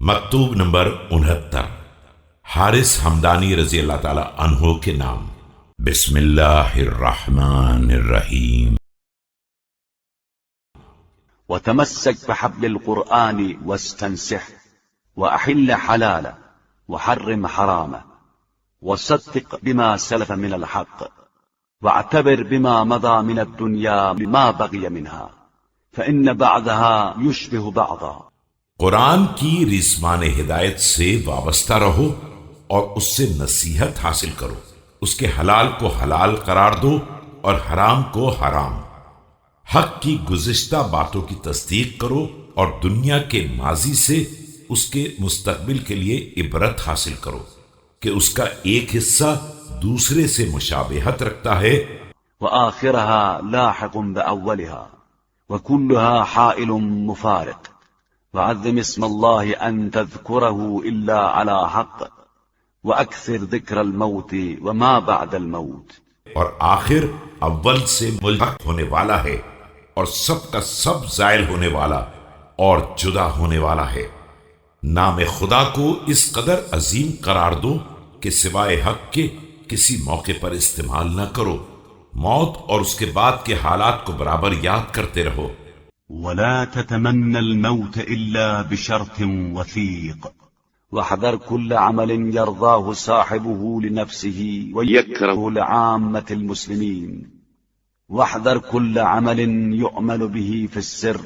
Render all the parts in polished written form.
مکتوب نمبر 69 حارث حمدانی رضی اللہ تعالی عنہ کے نام۔ بسم اللہ الرحمن الرحیم۔ وتمسك بحبل القرآن واستنسح وأحل حلاله وحرم حرامه وصدق بما سلف من الحق واعتبر بما مضى من الدنيا ما بغي منها فإن بعضها يشبه بعضا۔ قرآن کی رسمان ہدایت سے وابستہ رہو اور اس سے نصیحت حاصل کرو، اس کے حلال کو حلال قرار دو اور حرام کو حرام۔ حق کی گزشتہ باتوں کی تصدیق کرو اور دنیا کے ماضی سے اس کے مستقبل کے لیے عبرت حاصل کرو کہ اس کا ایک حصہ دوسرے سے مشابہت رکھتا ہے، وآخرها لاحق بأولها وكلها حائل مفارق وعظم اسم الله أن تذكره إلا على حق وأكثر ذكر الموت وما بعد الموت۔ اور آخر اول سے ملحق ہونے والا ہے اور سب کا سب زائل ہونے والا اور جدا ہونے والا ہے۔ نام خدا کو اس قدر عظیم قرار دو کہ سوائے حق کے کسی موقع پر استعمال نہ کرو۔ موت اور اس کے بعد کے حالات کو برابر یاد کرتے رہو۔ ولا تتمنى الموت إلا بشرط وثيق واحذر كل عمل يرضاه صاحبه لنفسه ويكره لعامة المسلمين واحذر كل عمل يؤمل به في السر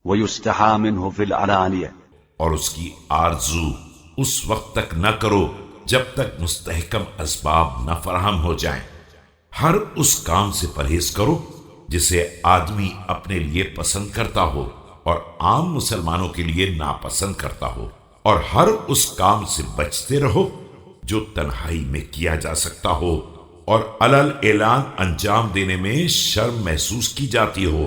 ويستحى منه في العلانية۔ اور اس کی آرزو اس وقت تک نہ کرو جب تک مستحکم اسباب نہ فراہم ہو جائیں۔ ہر اس کام سے پرہیز کرو جسے آدمی اپنے لیے پسند کرتا ہو اور عام مسلمانوں کے لیے ناپسند کرتا ہو، اور ہر اس کام سے بچتے رہو جو تنہائی میں کیا جا سکتا ہو اور علل اعلان انجام دینے میں شرم محسوس کی جاتی ہو۔